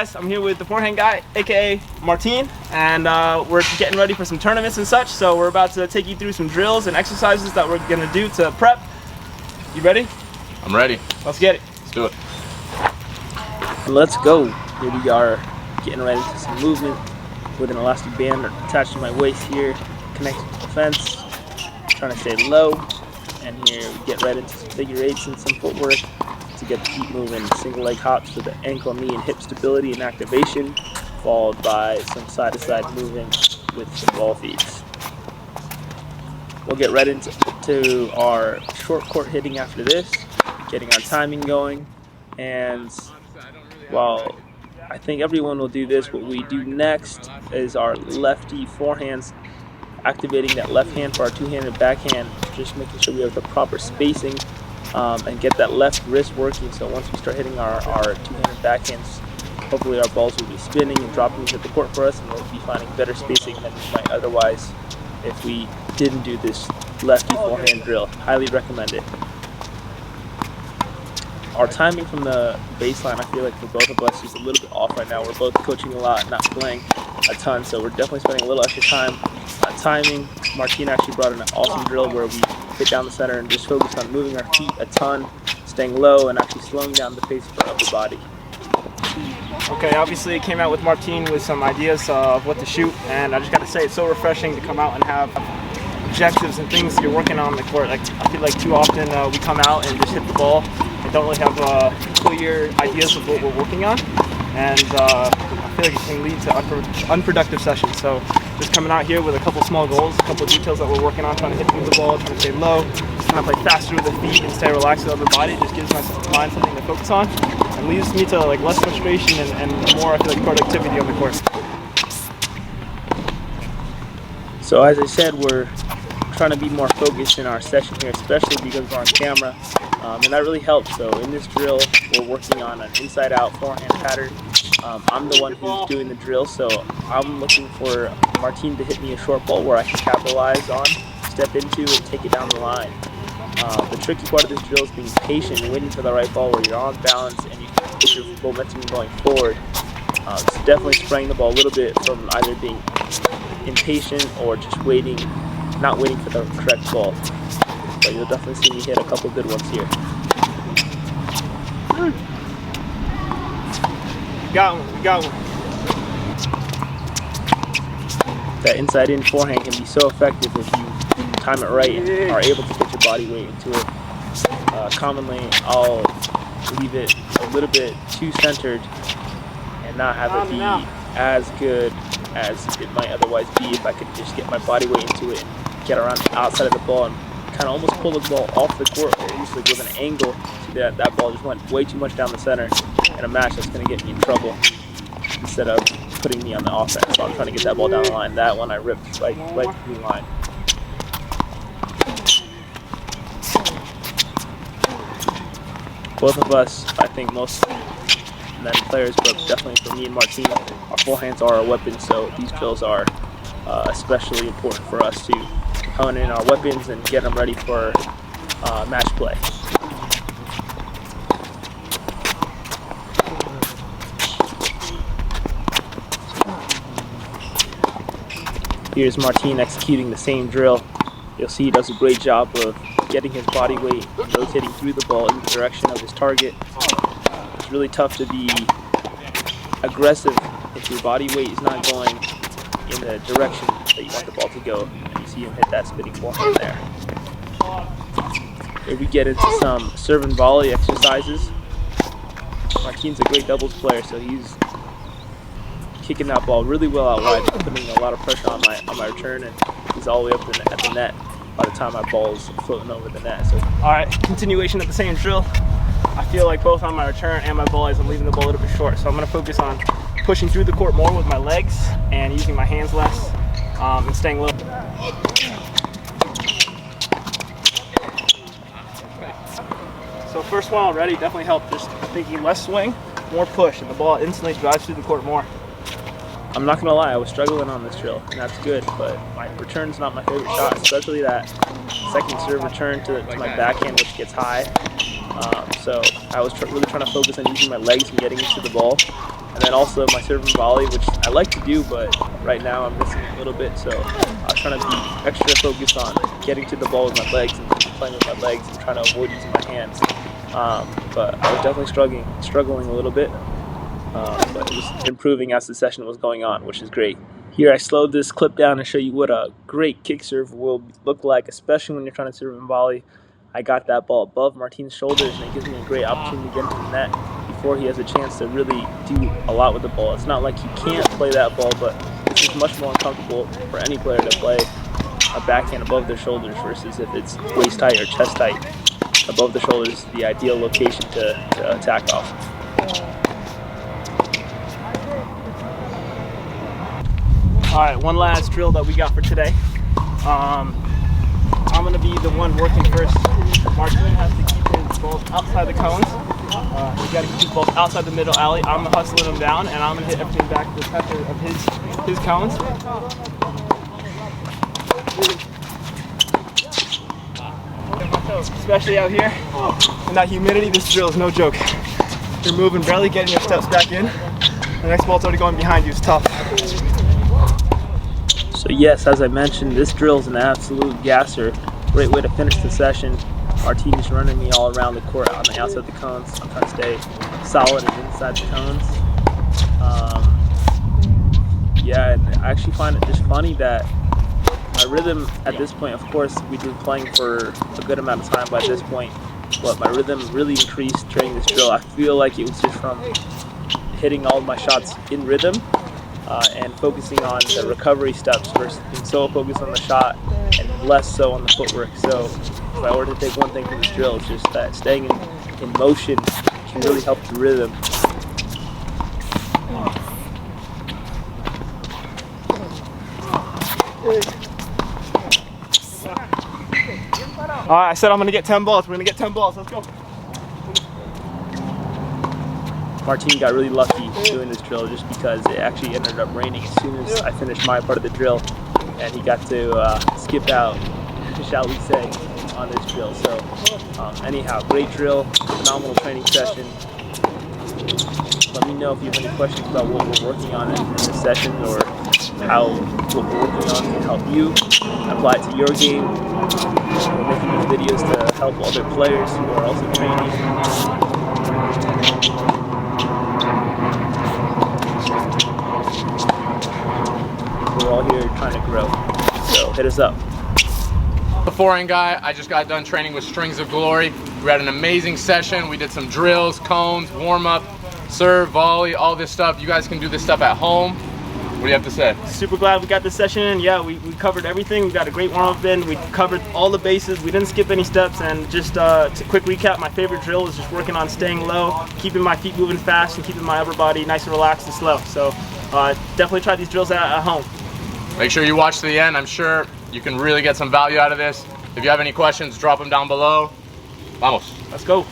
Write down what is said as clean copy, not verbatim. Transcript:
guys? I'm here with Theforehandguy, aka Martin, and we're getting ready for some tournaments and such. So we're about to take you through some drills and exercises that we're gonna do to prep. You ready? I'm ready. Let's get it. Let's do it. Let's go. Here we are, getting ready for some movement with an elastic band attached to my waist here, connected to the fence, trying to stay low. And here we get right into some figure eights and some footwork to get the feet moving. Single leg hops for the ankle, knee, and hip stability and activation, followed by some side-to-side moving with some ball feeds. We'll get right into our short court hitting after this, getting our timing going. And while I think everyone will do this, what we do next is our lefty forehands, activating that left hand for our two-handed backhand, just making sure we have the proper spacing and get that left wrist working. So once we start hitting our two-handed backhands, hopefully our balls will be spinning and dropping into the court for us, and we'll be finding better spacing than we might otherwise if we didn't do this lefty forehand drill. Highly recommend it. Our timing from the baseline, I feel like for both of us, is a little bit off right now. We're both coaching a lot, not playing a ton, so we're definitely spending a little extra time on timing. Martin actually brought in an awesome drill where we hit down the center and just focus on moving our feet a ton, staying low, and actually slowing down the pace of our upper body. Okay, obviously it came out with Martin with some ideas of what to shoot, and I just got to say it's so refreshing to come out and have objectives and things you're working on the court. Like, I feel like too often we come out and just hit the ball and don't really have clear ideas of what we're working on, and I feel like it can lead to unproductive sessions. So just coming out here with a couple small goals, a couple details that we're working on, trying to hit through the ball, trying to stay low, trying to play faster with the feet and stay relaxed with the upper body, just gives my mind something to focus on and leads me to like less frustration and more, I feel like, productivity on the court. So as I said, we're trying to be more focused in our session here, especially because we're on camera, and that really helps. So in this drill, we're working on an inside-out forehand pattern. I'm the one who's doing the drill, so I'm looking for Martin to hit me a short ball where I can capitalize on, step into, and take it down the line. The tricky part of this drill is being patient and waiting for the right ball where you're on balance and you can get your momentum going forward. So definitely spraying the ball a little bit from either being impatient or just waiting, not waiting for the correct ball. But you'll definitely see me hit a couple good ones here. Got one, got one. That inside-in forehand can be so effective if you time it right and are able to get your body weight into it. Commonly, I'll leave it a little bit too centered and not have it be as good as it might otherwise be if I could just get my body weight into it and get around the outside of the ball and kind of almost pull the ball off the court, or almost like with an angle, so that ball just went way too much down the center in a match that's going to get me in trouble instead of putting me on the offense. So I'm trying to get that ball down the line. That one I ripped right through the line. Both of us, I think most men players, but definitely for me and Martin, our forehands are our weapons, so these drills are especially important for us to hone in our weapons and get them ready for match play. Here's Martin executing the same drill. You'll see he does a great job of getting his body weight and rotating through the ball in the direction of his target. It's really tough to be aggressive if your body weight is not going in the direction that you want the ball to go. And you see him hit that spinning forehand there. Here we get into some serve and volley exercises. Martin's a great doubles player, so he's kicking that ball really well out wide, putting a lot of pressure on my return, and he's all the way up at the net by the time my ball's floating over the net. So, all right, continuation of the same drill. I feel like both on my return and my volleys, I'm leaving the ball a little bit short. So I'm going to focus on pushing through the court more with my legs and using my hands less and staying low. So first one already definitely helped. Just thinking less swing, more push, and the ball instantly drives through the court more. I'm not gonna lie, I was struggling on this drill, and that's good, but my return's not my favorite shot, especially that second serve return to my backhand, which gets high. So I was really trying to focus on using my legs and getting into the ball, and And then also my serve and volley, which I like to do, but right now I'm missing a little bit. So I was trying to be extra focused on getting to the ball with my legs and playing with my legs and trying to avoid using my hands. But I was definitely struggling a little bit, but it was improving as the session was going on, which is great. Here I slowed this clip down to show you what a great kick serve will look like, especially when you're trying to serve and volley. I got that ball above Martin's shoulders, and it gives me a great opportunity to get into the net before he has a chance to really do a lot with the ball. It's not like he can't play that ball, but it's just much more uncomfortable for any player to play a backhand above their shoulders versus if it's waist height or chest height. Above the shoulders is the ideal location to attack off. All right, one last drill that we got for today. I'm going to be the one working first. Martin has to keep his balls outside the cones. He's got to keep his balls outside the middle alley. I'm hustling him down, and I'm going to hit everything back to the center of his cones. Especially out here in that humidity, this drill is no joke. You're moving, barely getting your steps back in. The next ball's already going behind you. It's tough. So yes, as I mentioned, this drill is an absolute gasser. Great way to finish the session. Our team is running me all around the court on the outside of the cones. I'm trying to stay solid and inside the cones. Yeah, and I actually find it just funny that my rhythm at this point, of course, we've been playing for a good amount of time by this point, but my rhythm really increased during this drill. I feel like it was just from hitting all of my shots in rhythm and focusing on the recovery steps versus being so focused on the shot and less so on the footwork. So if I were to take one thing from this drill, it's just that staying in motion can really help the rhythm. All right, I said I'm going to get 10 balls. We're going to get 10 balls. Let's go. Martin got really lucky doing this drill just because it actually ended up raining as soon as I finished my part of the drill, and he got to skip out, shall we say, on this drill. So anyhow, great drill, phenomenal training session. Let me know if you have any questions about what we're working on in this session or how what we're working on can help you apply it to your game. We're making these videos to help other players who are also training. We're all here trying to grow, so hit us up. Theforehandguy, I just got done training with Strings of Glory. We had an amazing session. We did some drills, cones, warm-up, serve, volley, all this stuff. You guys can do this stuff at home. What do you have to say? Super glad we got this session in. Yeah, we covered everything. We got a great warm-up in. We covered all the bases. We didn't skip any steps. And just to quick recap, my favorite drill is just working on staying low, keeping my feet moving fast, and keeping my upper body nice and relaxed and slow. So definitely try these drills at home. Make sure you watch to the end. I'm sure you can really get some value out of this. If you have any questions, drop them down below. Vamos. Let's go.